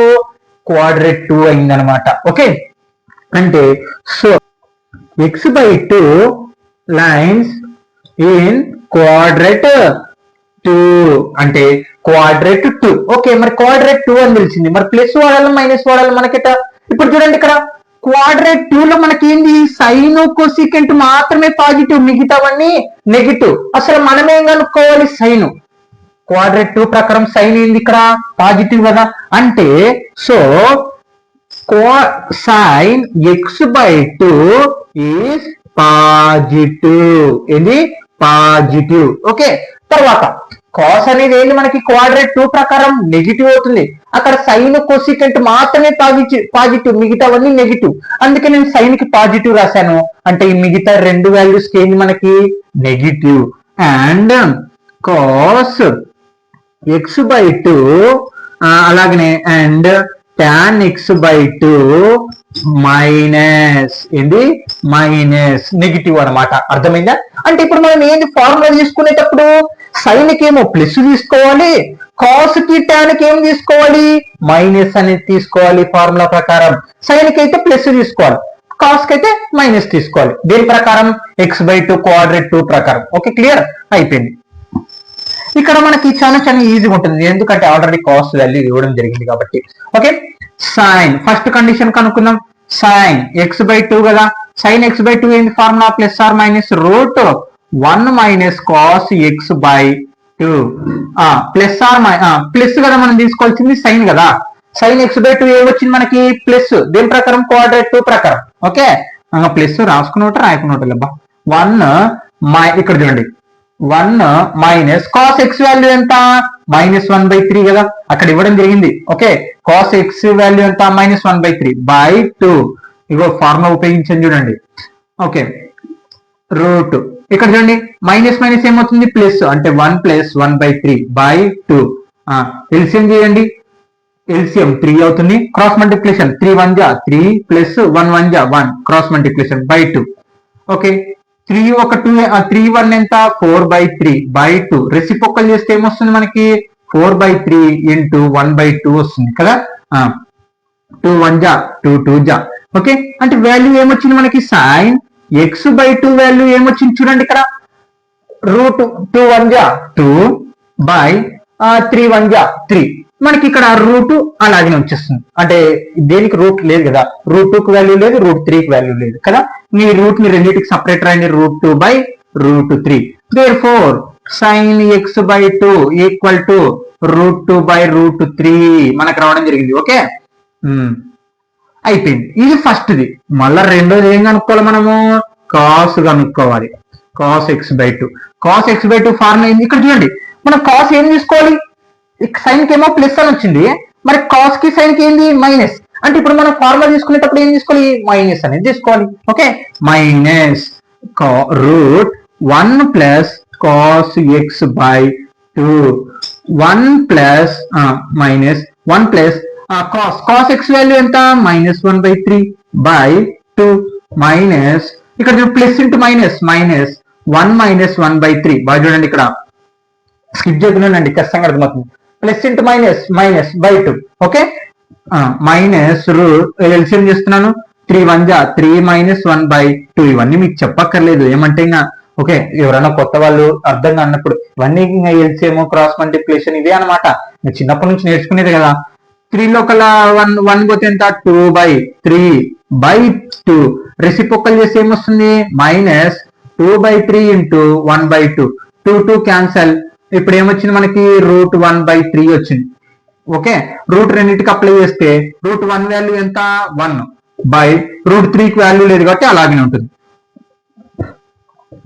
2 అయిందనమాట ఓకే అంటే సో x/2 లైన్స్ ఇన్ క్వాడ్రేట్ 2 అంటే క్వాడ్రేట్ 2. ఓకే, మరి క్వాడ్రేట్ 2 అని తెలిసింది, మరి ప్లస్ వాడాలి మైనస్ వాడాలి మనకిట. ఇప్పుడు చూడండి ఇక్కడ క్వాడ్రేట్ 2 లో మనకి ఏంది సైన్ కోసికెంట్ మాత్రమే పాజిటివ్, మిగతావన్నీ నెగిటివ్. అసలు మనమేం కనుక్కోవాలి సైన్. క్వాడ్రేట్ 2 ప్రకారం సైన్ ఏంది ఇక్కడ పాజిటివ్ కదా, అంటే so sine x/2 is positive. ఏంది పాజిటివ్. ఓకే, తర్వాత కాస్ అనేది ఏంటి మనకి క్వాడ్రేట్ 2 ప్రకారం నెగిటివ్ అవుతుంది. అక్కడ సైన్ కోసికెంట్ మాత్రమే పాజిటివ్, మిగతావన్నీ నెగిటివ్. అందుకే నేను సైన్ కి పాజిటివ్ రాశాను. అంటే ఈ మిగతా రెండు వాల్యూస్ కి ఏంది మనకి నెగిటివ్. అండ్ కాస్ x/2 అలాగనే అండ్ tan x/2 మైనస్ ఏంది మైనస్ నెగిటివ్ అనమాట. అర్థమైందా? అంటే ఇప్పుడు మనం ఏంది ఫార్ములా తీసుకునేటప్పుడు సైన్ కి ఏమో ప్లస్ తీసుకోవాలి, కాస్ కి tan కి ఏం తీసుకోవాలి మైనస్ అనేది తీసుకోవాలి. ఫార్ములా ప్రకారం సైన్ కి అయితే ప్లస్ తీసుకోవాలి, కాస్ కి అయితే మైనస్ తీసుకోవాలి. దేని ప్రకారం x/2 క్వాడ్రేట్ 2 ప్రకారం. ఓకే, క్లియర్ అయిపోయింది. ఇక్కడ మనకి చాలా ఈజీగా ఉంటుంది, ఎందుకంటే ఆల్రెడీ కాస్ట్ వాల్యూ ఇవ్వడం జరిగింది కాబట్టి. ఓకే, సైన్ ఫస్ట్ కండిషన్ కనుక్కుందాం. సైన్ x/2 కదా, సైన్ x/2 ఏంటి formula plus or minus root 1 minus cos x/2. Plus or plus కదా మనం తీసుకోవాల్సింది సైన్ కదా, సైన్ x/2 ఏమొచ్చింది మనకి ప్లస్. దేని ప్రకారం క్వాడ్రేట్ 2 ప్రకారం. Okay, plus రాసుకున్నట్టు రాయకున్నట్టు లేబ్బా. 1 ఇక్కడ చూడండి 1 మైనస్ కాస్ x వాల్యూ ఎంత -1/3 కదా, అక్కడ ఇవ్వడం జరిగింది. ఓకే, కాస్ x వాల్యూ ఎంత -1/3/2. ఇగో ఫార్ములా ఉపయోగించండి చూడండి. ఓకే, రూట్ ఇక్కడ చూడండి మైనస్ మైనస్ ఏమవుతుంది ప్లస్, అంటే 1 + 1/3/2. ఎల్సిఎం చేయండి, ఎల్సిఎం 3 అవుతుంది. Cross multiplication 3 × 1 = 3 + 1 × 1 = 1 cross multiplication /2. Okay, 3 ఒక 2 3 1 ఎంత 4/3/2. రెసిప్రోకల్ చేస్తే ఏమొస్తుంది మనకి 4/3 × 1/2 వస్తుంది కదా. 2 1 = 2 2 = ఓకే, అంటే వాల్యూ ఏమొచ్చింది మనకి సైన్ x/2 వాల్యూ ఏమొచ్చింది చూడండి ఇక్కడ రూట్ 2 1 = 2/3 1 = 3. మనకి ఇక్కడ రూట్ అలాగే వచ్చేస్తుంది, అంటే దేనికి రూట్ లేదు కదా, రూట్ 2 కి వాల్యూ లేదు, రూట్ 3 కి వాల్యూ లేదు కదా. మీ రూట్ ని రెండింటికి సపరేట్ రాయండి, √2/√3. therefore sin x/2 = √2/√3 మనకు రావడం జరిగింది. ఓకే, అయిపోయింది. ఇది ఫస్ట్ది. మళ్ళా రెండోది ఏం కనుక్కోవాలి మనము కాస్ కనుక్కోవాలి. Cos x/2 cos x/2 formula ఏంది ఇక్కడ చూడండి. మనం కాస్ ఏం తీసుకోవాలి, సైన్ కి ఏమో ప్లస్ అని వచ్చింది, మరి కాస్ కి సైన్ కి ఏంది మైనస్. అంటే ఇప్పుడు మనం ఫార్ములా తీసుకునేటప్పుడు ఏం తీసుకోవాలి మైనస్ అనేది తీసుకోవాలి. Okay, minus root 1 + cos x/2 1 + minus 1 + cos x value ఎంత -1/3/2 మైనస్ ఇక్కడ ప్లస్ ఇంటూ మైనస్ మైనస్ 1 - 1/3. బాగా చూడండి, ఇక్కడ స్కిప్ చేయకున్నానండి, ఖచ్చితంగా అర్థమవుతుంది. Plus into minus -/2. Okay, minus root LCM చేస్తున్నాను 3 1 = 3 - 1/2. ఇవన్నీ మీకు చెప్పక్కర్లేదు ఏమంటే ఇంకా. ఓకే, ఎవరైనా కొత్త వాళ్ళు అర్థంగా అన్నప్పుడు ఇవన్నీ ఇంకా ఎల్సిఎం క్రాస్ మల్టిప్లికేషన్ ఇదే అనమాట, చిన్నప్పటి నుంచి నేర్చుకునేది కదా. 3 లో కల్లా 1 పోతే ఎంత 2/3/2. రెసిప్రోకల్ చేస్తే ఏమొస్తుంది -2/3 × 1/2. 2 2 క్యాన్సల్. ఇప్పుడు ఏమొచ్చింది మనకి √1/3 వచ్చింది. ఓకే, రూట్ రెండింటికి అప్లై చేస్తే √1 వాల్యూ ఎంత 1/√3 కి వాల్యూ లేదు కాబట్టి అలాగే ఉంటుంది.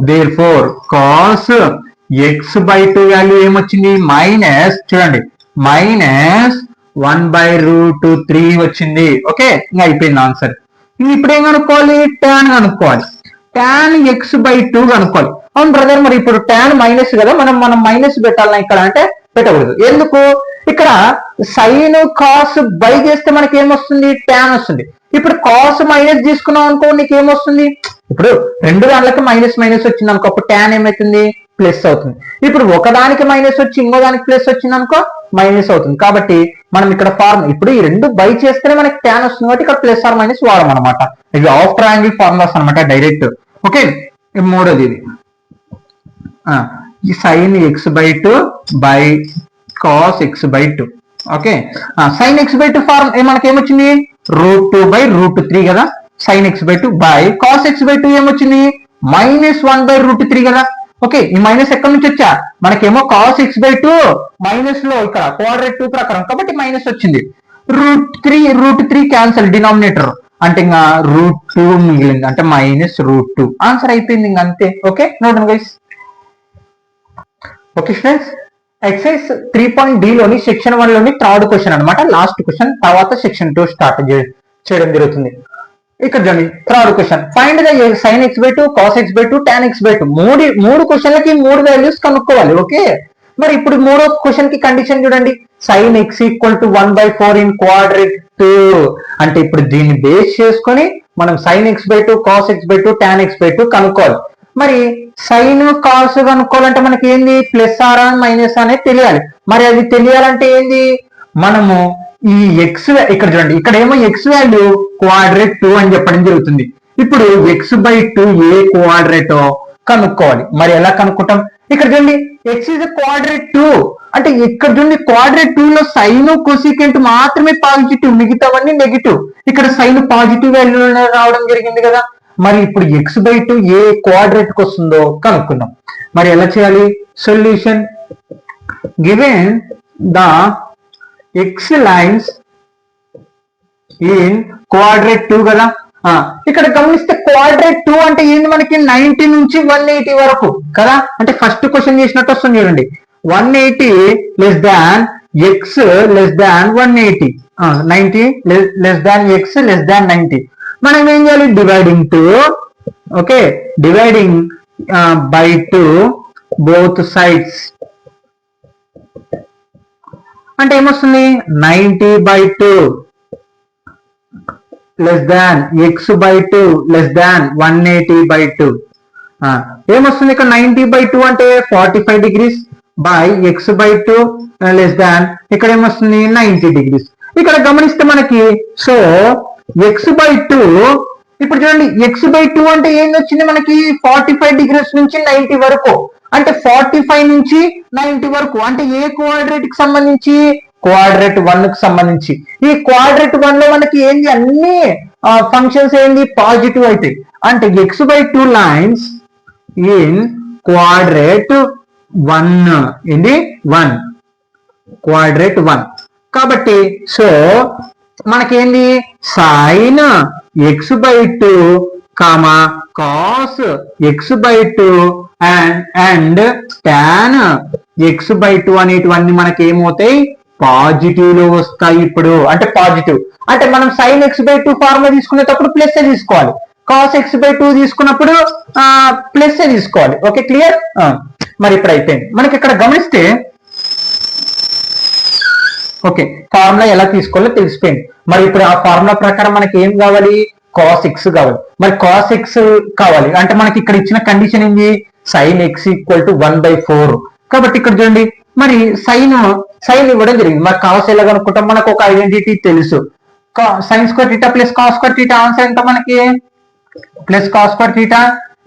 therefore cos x/2 వాల్యూ ఏమొచ్చింది మైనస్ చూడండి -1/√3 వచ్చింది. ఓకే, ఇంకా అయిపోయింది ఆన్సర్. ఇప్పుడు ఏం కనుక్కోవాలి tan కనుక్కోవాలి. tan x/2 కనుక్కోవాలి. అవును బ్రదర్, మరి ఇప్పుడు tan మైనస్ కదా, మనం మైనస్ పెట్టాలన్నా ఇక్కడ అంటే పెట్టకూడదు. ఎందుకు, ఇక్కడ సైన్ కాస్ బై చేస్తే మనకి ఏమొస్తుంది tan వస్తుంది. ఇప్పుడు కాస్ మైనస్ తీసుకున్నాం అనుకో నీకు ఏమొస్తుంది, ఇప్పుడు రెండు దాంట్లకి మైనస్ మైనస్ వచ్చింది అనుకో, అప్పుడు tan ఏమవుతుంది ప్లస్ అవుతుంది. ఇప్పుడు ఒకదానికి మైనస్ వచ్చి ఇంకో దానికి ప్లస్ వచ్చింది అనుకో మైనస్ అవుతుంది. కాబట్టి మనం ఇక్కడ ఫార్మ్ ఇప్పుడు ఈ రెండు బై చేస్తేనే మనకి ట్యాన్ వస్తుంది కాబట్టి ఇక్కడ ప్లస్ ఆర్ మైనస్ వాడడం అనమాట. ఇది ఆఫ్ ట్రయాంగిల్ ఫార్ములాస్ అనమాట డైరెక్ట్. ఓకే, మూడోది ఇది sine x by two by cos x by two. Okay, sine x by two form మనకి ఏమొచ్చింది √2/√3 కదా. Sine x by two by cos x by two ఏమొచ్చింది -1/√3 కదా. ఓకే, ఈ మైనస్ ఎక్కడి నుంచి వచ్చా మనకేమో cos x by two minus లో ఇక్కడ క్వాడ్రేట్ 2 ప్రకారం కాబట్టి మైనస్ వచ్చింది. √3 క్యాన్సల్ డినామినేటర్ అంటే ఇంకా √2 మిగిలింది అంటే -√2 ఆన్సర్ అయిపోయింది ఇంకా అంతే. Okay, note guys. Okay friends, exercise 3.d లోని సెక్షన్ 1 లోని థర్డ్ క్వశ్చన్ అనమాట, లాస్ట్ క్వశ్చన్. తర్వాత సెక్షన్ 2 స్టార్ట్ చేయడం జరుగుతుంది. ఇక్కడ చూడండి third question, find the sine x by two cos x by two tan x by two. మూడు క్వశ్చన్లకి 3 వాల్యూస్ కనుక్కోవాలి. ఓకే, మరి ఇప్పుడు మూడో క్వశ్చన్ కి కండిషన్ చూడండి, sign X equal to 1/4 in క్వాడ్రేట్ 2 అంటే ఇప్పుడు దీన్ని బేస్ చేసుకొని మనం sign x by two cos x by two tan x by two కనుక్కోవాలి. మరి సైన్ కాస్ కనుక్కోవాలంటే మనకి ఏంది ప్లస్ ఆర్ మైనస్ అనేది తెలియాలి. మరి అది తెలియాలంటే ఏంది మనము ఈ ఎక్స్ ఇక్కడ చూడండి ఇక్కడ ఏమో ఎక్స్ వాల్యూ క్వాడ్రేట్ 2 అని చెప్పడం జరుగుతుంది. ఇప్పుడు ఎక్స్ బై టూ ఏ క్వాడ్రేట్ కనుక్కోవాలి. మరి ఎలా కనుక్కుంటాం, ఇక్కడ చూడండి ఎక్స్ ఇస్ క్వాడ్రేట్ 2 అంటే ఇక్కడ చూడండి క్వాడ్రేట్ 2 లో సైన్ కొసికెంట్ మాత్రమే పాజిటివ్, మిగతావన్నీ నెగిటివ్. ఇక్కడ సైన్ పాజిటివ్ వాల్యూ రావడం జరిగింది కదా. మరి ఇప్పుడు ఎక్స్ బై టూ ఏ క్వాడ్రేట్ కి వస్తుందో కనుక్కుందాం. మరి ఎలా చేయాలి, solution given the X lines in క్వాడ్రేట్ 2 కదా. ఇక్కడ గమనిస్తే క్వాడ్రేట్ 2 అంటే ఏంది మనకి 90 నుంచి 180 వరకు కదా. అంటే ఫస్ట్ క్వశ్చన్ చేసినట్టు వస్తుంది చూడండి, 180 less than x less than 180, 90 less than x less than 90. మనం ఏం చేయాలి, dividing 2. Okay, dividing by 2 both sides అంటే ఏమొస్తుంది 90/2 less than x by two less than 180/2. ఏమొస్తుంది ఇక్కడ 90/2 అంటే 45 degrees by X by two less than ఇక్కడ ఏమొస్తుంది 90 degrees. ఇక్కడ గమనిస్తే మనకి సో ఎక్స్ బై టూ ఇప్పుడు చూడండి ఎక్స్ బై టూ అంటే ఏం వచ్చింది మనకి 45 degrees నుంచి 90 వరకు అంటే 45 నుంచి 90 వరకు అంటే ఏ క్వాడ్రేట్ కి సంబంధించి క్వాడ్రేట్ 1 కి సంబంధించి. ఈ క్వాడ్రేట్ 1 లో మనకి ఏంది అన్ని ఫంక్షన్స్ ఏంది పాజిటివ్ అవుతాయి. అంటే x by two lines in quadrant 1 ఇది 1 క్వాడ్రేట్ 1 కాబట్టి సో మనకేంది sine x by two comma cos x by two and tan x by two అనేటివన్నీ మనకి ఏమవుతాయి పాజిటివ్ లో వస్తాయి. ఇప్పుడు అంటే పాజిటివ్ అంటే మనం sign x by two formula తీసుకునేటప్పుడు ప్లస్ ఏ తీసుకోవాలి, కాస్ ఎక్స్ బై టూ తీసుకున్నప్పుడు ప్లస్ ఏ తీసుకోవాలి. Okay, clear. మరి ఇప్పుడు అయిపోయింది మనకి ఇక్కడ గమనిస్తే ఓకే ఫార్ములా ఎలా తీసుకోవాలో తెలిసిపోయింది. మరి ఇప్పుడు ఆ ఫార్ములా ప్రకారం మనకి ఏం కావాలి, కాస్ ఎక్స్ కావాలి. మరి కాస్ ఎక్స్ కావాలి అంటే మనకి ఇక్కడ ఇచ్చిన కండిషన్ ఏంటి, సైన్ ఎక్స్ ఈక్వల్ టు 1/4. కాబట్టి ఇక్కడ చూడండి మరి సైన్ ఇవ్వడం జరిగింది. మరి కాస్ ఎలా కనుక్కుంటాం, మనకు ఒక ఐడెంటిటీ తెలుసు, sign square theta plus cos square theta. Answer ఎంత మనకి plus cos square theta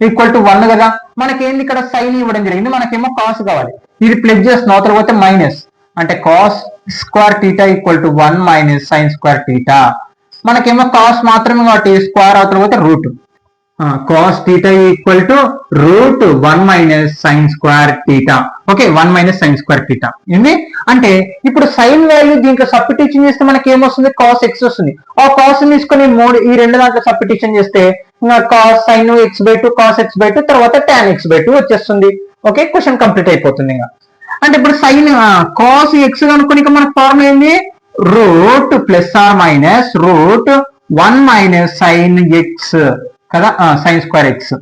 equal to 1 కదా. మనకేంది ఇక్కడ సైన్ ఇవ్వడం జరిగింది, మనకేమో కాస్ కావాలి. ఇది ప్లస్ చేస్తున్నాం అవతల పోతే మైనస్ అంటే cos square theta equal to 1 minus sine square theta. మనకేమో కాస్ మాత్రమే కాబట్టి స్క్వేర్ అవతల పోతే root. Cos theta equal to √1 minus sine square theta. Okay, 1 minus sine square theta ఇది. అంటే ఇప్పుడు సైన్ వాల్యూ దీంట్లో సబ్స్టిట్యూషన్ చేస్తే మనకి ఏమొస్తుంది, కాస్ ఎక్స్ వస్తుంది. ఆ కాస్ తీసుకొని ఈ రెండు దాంట్లో సబ్స్టిట్యూషన్ చేస్తే cos sign x by two cos x by two తర్వాత టాన్ ఎక్స్ బై టూ వచ్చేస్తుంది. ఓకే, క్వశ్చన్ కంప్లీట్ అయిపోతుంది. ఇంకా అంటే ఇప్పుడు సైన్ కాస్ ఎక్స్ కనుక్కొని మనకు ఫార్ములా ఏంది, root plus or minus √1 minus sine x కదా, సైన్ స్క్వేర్ ఎక్స్.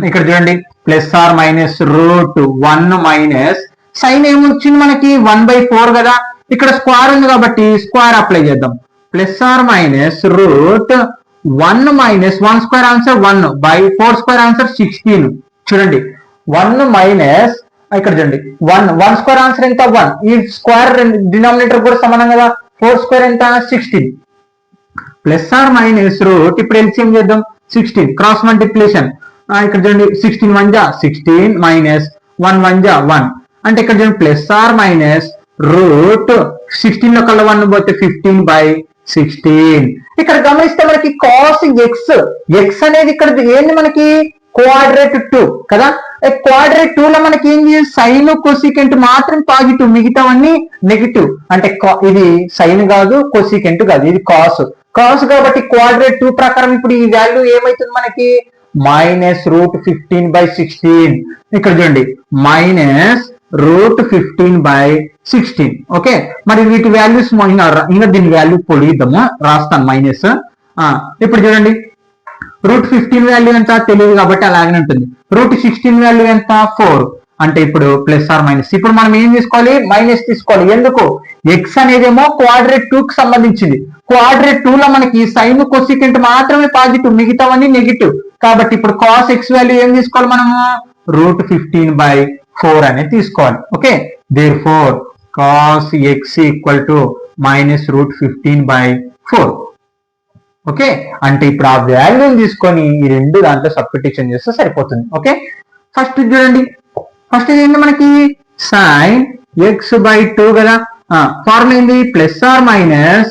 ఇక్కడ చూడండి plus or minus √1 minus sine ఏమొచ్చింది మనకి 1/4 కదా. ఇక్కడ స్క్వేర్ ఉంది కాబట్టి స్క్వేర్ అప్లై చేద్దాం. Plus or minus √1 minus 1 square answer 1 by 4 square answer 16. చూడండి 1 మైనస్ ఇక్కడ చూడండి 1 స్క్వేర్ ఆన్సర్ ఎంత 1, ఈ స్క్వేర్ డినామినేటర్ కూడా సమానం కదా, 4 స్క్వేర్ ఎంత 16 ప్లస్ ఆర్ మైనస్ రూట్, ఇప్పుడు ఎల్సిఎం చేద్దాం 16 క్రాస్ మల్టిప్లికేషన్, ఇక్కడ చూడండి 16 1 జా 16 మైనస్ 1 1 జా 1, అంటే ఇక్కడ చూడండి ప్లస్ ఆర్ మైనస్ రూట్ 16 లో కల్లా 1 పోతే 15/16. ఇక్కడ గమనిస్తే మనకి కాస్ ఎక్స్ అనేది ఇక్కడ ఏంది మనకి క్వాడ్రేట్ 2 కదా, క్వాడ్రేట్ 2 లో మనకి ఏంది సైన్ కొసికెంట్ మాత్రం పాజిటివ్, మిగతావన్నీ నెగిటివ్, అంటే ఇది సైన్ కాదు కొసికెంట్ కాదు, ఇది కాస్ కాబట్టి క్వాడ్రేట్ 2 ప్రకారం ఇప్పుడు ఈ వాల్యూ ఏమైతుంది మనకి -√15/16. ఇక్కడ చూడండి -√15/16. ఓకే, మరి వీటి వాల్యూస్ ఇంకా దీని వాల్యూ పొడిద్దాము, రాస్తాను మైనస్. ఇప్పుడు చూడండి √15 వాల్యూ ఎంత తెలియదు కాబట్టి అలాగే ఉంటుంది, √16 వాల్యూ ఎంత 4, అంటే ఇప్పుడు ప్లస్ ఆర్ మైనస్. ఇప్పుడు మనం ఏం తీసుకోవాలి మైనస్ తీసుకోవాలి, ఎందుకు ఎక్స్ అనేదేమో క్వాడ్రేట్ 2 కి సంబంధించింది, క్వాడ్రేట్ 2 లో మనకి సైన్ కొసికెంట్ మాత్రమే పాజిటివ్, మిగతావన్నీ నెగిటివ్, కాబట్టి ఇప్పుడు కాస్ ఎక్స్ వాల్యూ ఏం తీసుకోవాలి మనము √15/4 అనేది తీసుకోవాలి. Okay, therefore cos X equal to -√15/4. Okay, అంటే ఇప్పుడు ఆ వాల్యూని తీసుకొని ఈ రెండు దాంట్లో సబ్స్టిట్యూషన్ చేస్తే సరిపోతుంది. ఓకే, ఫస్ట్ చూడండి, ఫస్ట్ ఏంటి మనకి sin x/2 కదా, ఫార్ములా ఏంది ప్లస్ ఆర్ మైనస్,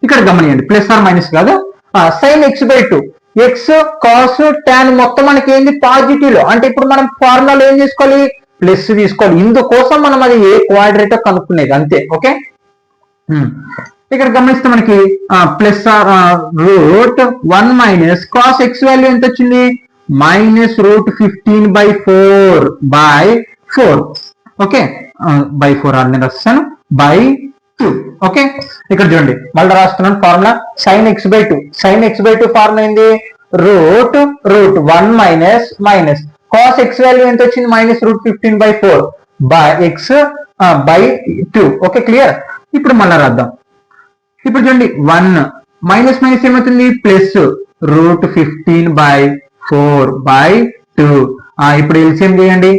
ఇక్కడ గమనియండి ప్లస్ ఆర్ మైనస్ కాదు, sin x/2, X cos tan మొత్తం మనకి ఏంది పాజిటివ్ లో, అంటే ఇప్పుడు మనం ఫార్ములాలో ఏం తీసుకోవాలి ప్లస్ తీసుకోవాలి, ఇందుకోసం మనం అది ఏ క్వాడ్రేటో కనుక్కునేది అంతే. ఓకే, ఇక్కడ గమనిస్తే మనకి plus √1 minus cos X value ఎంత వచ్చింది -√15/4/4. ఓకే, /4 అని రాస్తాను /2. ఓకే, ఇక్కడ చూడండి మళ్ళీ రాస్తున్నాను ఫార్ములా sin x/2 ఫార్ములా ఏంది √1 మైనస్ కాస్ ఎక్స్ వాల్యూ ఎంత వచ్చింది -√15/4/x/2. Okay, clear. ఇప్పుడు మళ్ళీ రాద్దాం, ఇప్పుడు చూడండి 1 మైనస్ ఏమవుతుంది ప్లస్ √15/4/2. ఇప్పుడు ఎల్సిఎం చేయండి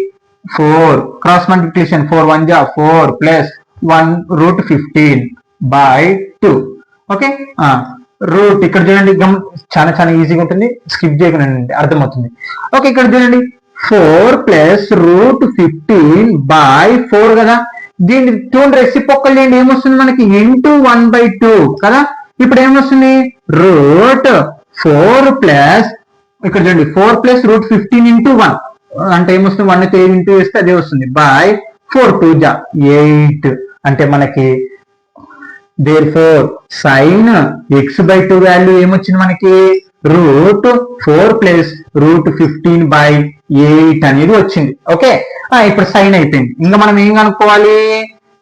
4 క్రాస్ మల్టిప్లికేషన్ 4 1 జా 4 ప్లస్ 1 √15/2. ఓకే, రూట్ ఇక్కడ చూడండి చాలా ఈజీగా ఉంటుంది, స్కిప్ చేయకుండా అర్థమవుతుంది. ఓకే, ఇక్కడ చూడండి 4 ప్లస్ √15/4 కదా, దీన్ని 2 రెసిప్రోకల్ చేయండి ఏమొస్తుంది మనకి ఇంటూ 1/2 కదా, ఇప్పుడు ఏమొస్తుంది √4 ప్లస్ ఇక్కడ చూడండి 4 ప్లస్ √15 ఇంటూ 1 అంటే ఏమొస్తుంది 1 తో 8 ఇంటూ వేస్తే అదే వస్తుంది /4 2 జా 8, అంటే మనకి దేర్ఫోర్ sin x/2 వాల్యూ ఏమొచ్చింది మనకి √4 ప్లస్ √15/8 అనేది వచ్చింది. ఓకే, ఇప్పుడు సైన్ అయిపోయింది, ఇంకా మనం ఏం కనుక్కోవాలి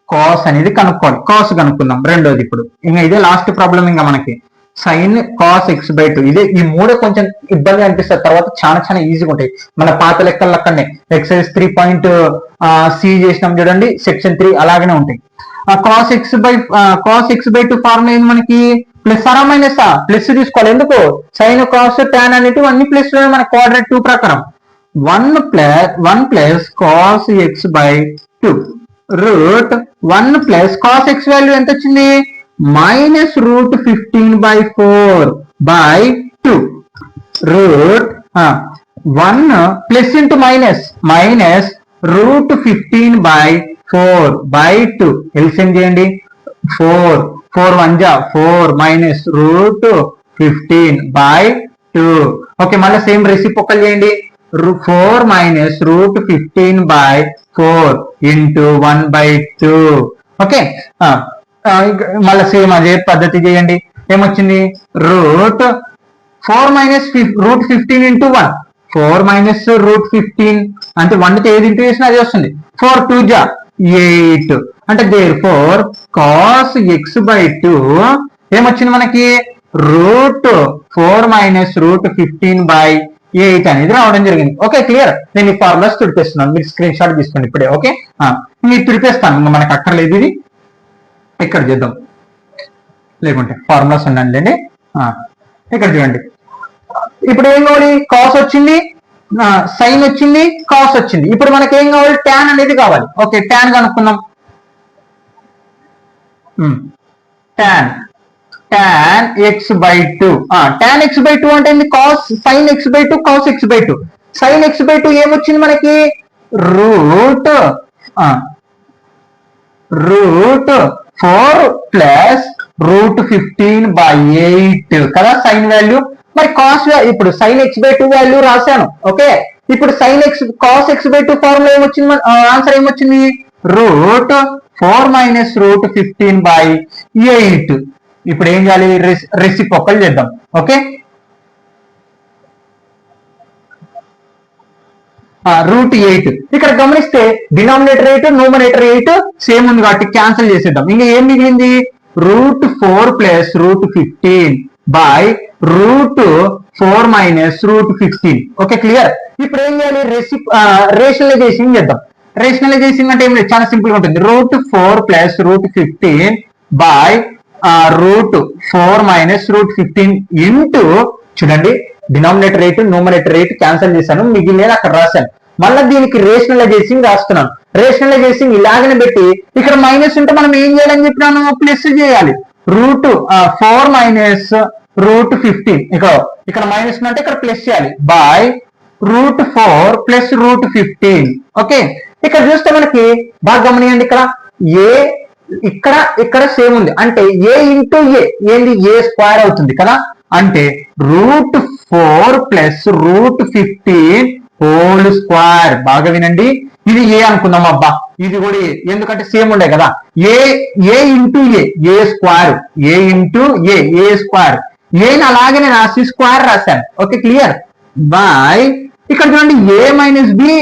కాస్ అనేది కనుక్కోవాలి, కాస్ కనుక్కుందాం రెండోది. ఇప్పుడు ఇంకా ఇదే లాస్ట్ ప్రాబ్లం, ఇంకా మనకి sin cos x/2 ఇదే, ఈ మూడే కొంచెం ఇబ్బంది అనిపిస్తుంది, తర్వాత చాలా ఈజీగా ఉంటాయి. మన పాత లెక్కలక్కడనే ఎక్సైజ్ 3.c చేసినాం చూడండి సెక్షన్ 3 అలాగనే ఉంటాయి. cos x/2 ఫార్ములా ఏంది మనకి ప్లస్ ఆర్ మైనస్, ప్లస్ తీసుకోవాలి, ఎందుకు సైన్ కాస్ tan అనేటివి అన్ని ప్లస్ మన క్వాడ్రేట్ 2 ప్రకారం 1 plus cos x/2 √1 plus cos x value ఎంత వచ్చింది -√15/4/2 1 ప్లస్ ఇంటూ మైనస్ -√15/4/2 ఎల్సిఎం చేయండి 4 1 జా 4 మైనస్ √15/2. ఓకే, మళ్ళీ సేమ్ రెసిప్రోకల్ చేయండి 4 మైనస్ √15/4 ఇంటూ 1/2. ఓకే, మళ్ళీ సేమ్ అదే పద్ధతి చేయండి, ఏమొచ్చింది √4 మైనస్ √15 ఇంటూ 1 4 మైనస్ √15 అంటే 1 తో ఏది ఇంటూ చేసినా అదే వస్తుంది 4 2 జా 8, అంటే దేర్ఫోర్ cos x/2 ఏమొచ్చింది మనకి √4 మైనస్ √15/8 అనేది రావడం జరిగింది. Okay, clear. నేను ఈ ఫార్ములాస్ తుడిపేస్తున్నాను, మీరు స్క్రీన్ షాట్ తీసుకోండి ఇప్పుడే. ఓకే, మీరు తుడిపేస్తాను, ఇంకా మనకు అక్కర్లేదు, ఇది ఇక్కడ చేద్దాం, లేకుంటే ఫార్ములాస్ ఉండండి. ఇక్కడ చూడండి, ఇప్పుడు ఏం కావాలి కాస్ వచ్చింది సైన్ వచ్చింది, కాస్ వచ్చింది. ఇప్పుడు మనకి ఏం కావాలి? ట్యాన్ అనేది కావాలి. ఓకే, ట్యాన్ కనుక్కుందాం. Tan x/2. tan x/2 అంటే ఏంది? Cos sign x/2 cos x/2. Sign x/2 ఏమొచ్చింది మనకి? రూట్ 4 ప్లస్ √15/8 కదా సైన్ వాల్యూ. మరి కాస్ ఇప్పుడు సైన్ x/2 వాల్యూ రాశాను. ఓకే, ఇప్పుడు sine x cos x/2 formula ఏమొచ్చింది? ఆన్సర్ ఏమొచ్చింది? √4 - √15/8. ఇప్పుడు ఏం చేయాలి? రెసిప్రోకల్ చేద్దాం. ఓకే, √8 ఇక్కడ గమనిస్తే డినామినేటర్ 8 న్యూమరేటర్ 8 సేమ్ ఉంది కాబట్టి క్యాన్సిల్ చేసేద్దాం. ఇంకా ఏం మిగిలింది? √4 ప్లస్ √15/√4 - √15. Okay, clear. ఇప్పుడు ఏం చేయాలి? రేషనలైజేషన్ చేద్దాం. రేషనలైజేషన్ అంటే ఏం లేదు, చాలా సింపుల్ గా ఉంటుంది. √4 ప్లస్ √15/√4 - √15 ఇంటూ, చూడండి డినామినేటర్ 8 న్యూమరేటర్ 8 క్యాన్సిల్ చేశాను, మిగిలినది అక్కడ రాశాను. మళ్ళీ దీనికి రేషనలైజేషన్ రాస్తున్నాను. రేషనలైజేషన్ ఇలాగనే పెట్టి ఇక్కడ మైనస్ ఉంటే మనం ఏం చేయాలని చెప్పినాను? ప్లస్ చేయాలి. √4 - √15 ఇక్కడ మైనస్ అంటే ఇక్కడ ప్లస్ చేయాలి. By √4 plus √15. ఓకే, ఇక్కడ చూస్తే మనకి బాగా గమనియండి, ఇక్కడ ఏ ఇక్కడ సేమ్ ఉంది అంటే ఏ ఇంటూ ఏ ఏంది? ఏ స్క్వేర్ అవుతుంది కదా. అంటే √4 ప్లస్ √15 హోల్ స్క్వేర్. బాగా వినండి, ఇది ఏ అనుకుందాం. అబ్బా, ఇది కూడా ఎందుకంటే సేమ్ ఉండే కదా. ఏ into A square, A into A square. ఏని అలాగనే రాసి స్క్వేర్ రాశాను. Okay, clear. బై ఇక్కడ చూడండి ఏ minus B,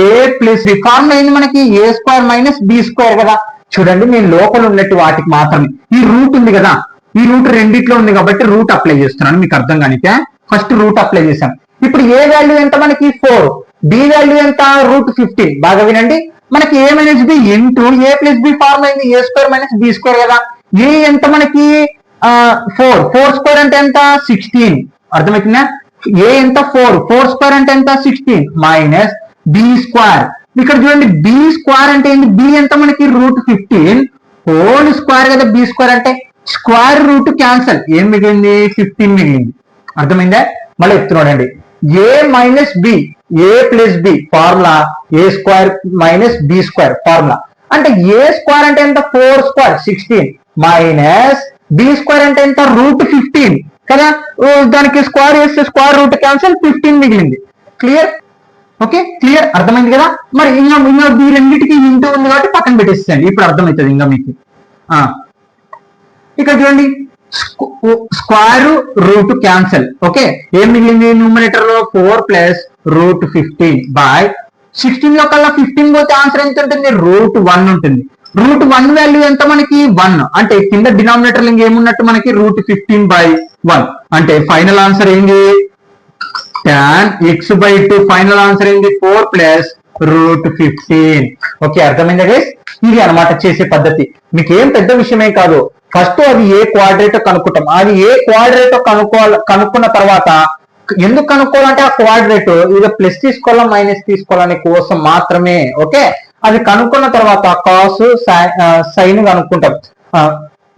A plus B formula ఏంది మనకి? ఏ స్క్వేర్ మైనస్ బి స్క్వేర్ కదా. చూడండి నేను లోపల ఉన్నట్టు వాటికి మాత్రమే ఈ రూట్ ఉంది కదా, ఈ రూట్ రెండిట్లో ఉంది కాబట్టి రూట్ అప్లై చేస్తున్నాను, మీకు అర్థం కానికే ఫస్ట్ రూట్ అప్లై చేశాను. ఇప్పుడు ఏ వాల్యూ ఎంత మనకి? 4. బి వాల్యూ ఎంత? √15. బాగా వినండి, మనకి ఏ మైనస్ బి ఇంటూ ఏ ప్లస్ బి ఫార్ములా అయింది? ఏ స్క్వేర్ మైనస్ బి స్క్వేర్ కదా. ఏ ఎంత మనకి? 4 స్క్వేర్ అంటే ఎంత? 16. అర్థమవుతుందా? ఏ ఎంత? 4 స్క్వేర్ అంటే ఎంత? 16 మైనస్ బి స్క్వేర్. ఇక్కడ చూడండి బి స్క్వేర్ అంటే ఏంటి? బి ఎంత మనకి? √15 హోల్ స్క్వేర్ కదా. బి స్క్వేర్ అంటే స్క్వేర్ రూట్ క్యాన్సల్, ఏం మిగిలింది? 15 మిగిలింది. అర్థమైందా? మళ్ళీ చెప్తున్నాడండి, A minus B, A plus B formula A square minus B square formula. అంటే ఏ స్క్వేర్ అంటే ఎంత? 4 స్క్వేర్ 16 మైనస్ బి స్క్వేర్ అంటే ఎంత? √15 కదా. దానికి స్క్వేర్ చేస్తే స్క్వేర్ రూట్ క్యాన్సల్, 15 మిగిలింది. క్లియర్? ఓకే, క్లియర్, అర్థమైంది కదా. మరి ఇంకా వీళ్ళన్నిటికీ ఇంటూ ఉంది కాబట్టి పక్కన పెట్టేసేయండి, ఇప్పుడు అర్థమవుతుంది ఇంకా మీకు. ఇక్కడ చూడండి స్క్వేర్ రూట్ క్యాన్సల్. ఓకే, ఏం మిగిలింది? న్యూమరేటర్ లో 4 ప్లస్ √15 బై 16 లో కల్లా 15 పోతే ఆన్సర్ ఎంత ఉంటుంది? √1 ఉంటుంది. √1 వాల్యూ ఎంత మనకి? 1. అంటే కింద డినామినేటర్ ఇంకేమున్నట్టు మనకి? √15/1. అంటే ఫైనల్ ఆన్సర్ ఏంటి? tan x/2 ఫైనల్ ఆన్సర్ ఏంటి? 4 ప్లస్ √15. ఓకే, అర్థమైందా గైస్? ఇది అన్నమాట చేసే పద్ధతి. మీకు ఏం పెద్ద విషయమే కాదు. ఫస్ట్ అది ఏ క్వాడ్రేటో కనుక్కుంటాం. అది ఏ క్వాడ్రేటో కనుక్కున్న తర్వాత ఎందుకు కనుక్కోవాలంటే ఆ క్వాడ్రేటో ఇది ప్లస్ తీసుకోవాలా మైనస్ తీసుకోవాలనే కోసం మాత్రమే. ఓకే, అది కనుక్కున్న తర్వాత కాస్ సైన్ కనుక్కుంటాం.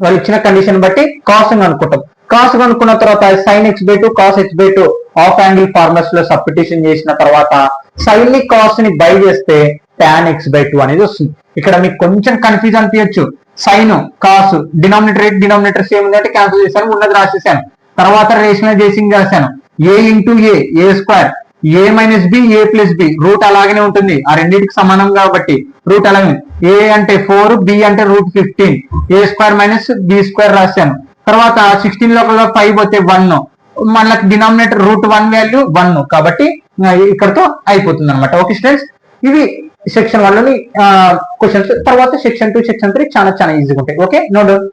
వాళ్ళు ఇచ్చిన కండిషన్ బట్టి కాస్ కనుక్కుంటాం. కాస్ కనుక్కున్న తర్వాత sin x/2 cos h/2 of angle formulas లో సబ్స్టిట్యూషన్ చేసిన తర్వాత సైన్ ని కాస్ ని బై చేస్తే tan x/2 అనేది వస్తుంది. ఇక్కడ మీకు కొంచెం కన్ఫ్యూజ్ అనిపించచ్చు. సైన్ కాస్ డినామినేటర్ సేమ్ ఉందంటే క్యాన్సిల్ చేశాను, ఉన్నది రాసేసాను. తర్వాత రేషనలైజేషన్ చేశాను. A into A square, A minus B, A plus B root అలాగనే ఉంటుంది. ఆ రెండింటికి సమానం కాబట్టి రూట్ అలాగే. ఏ అంటే 4, బి అంటే √15, ఏ స్క్వేర్ మైనస్ బి స్క్వేర్ రాశాను. తర్వాత 16 లో 5 పోతే 1, మళ్ళీ డినామినేటర్ √1 వాల్యూ 1 కాబట్టి ఇక్కడతో అయిపోతుంది అనమాట. ఓకే స్టూడెంట్స్, ఇవి సెక్షన్ 1 లోని క్వశ్చన్స్. తర్వాత సెక్షన్ 2 సెక్షన్ 3 చాలా ఈజీగా ఉంటాయి. Okay, no doubt.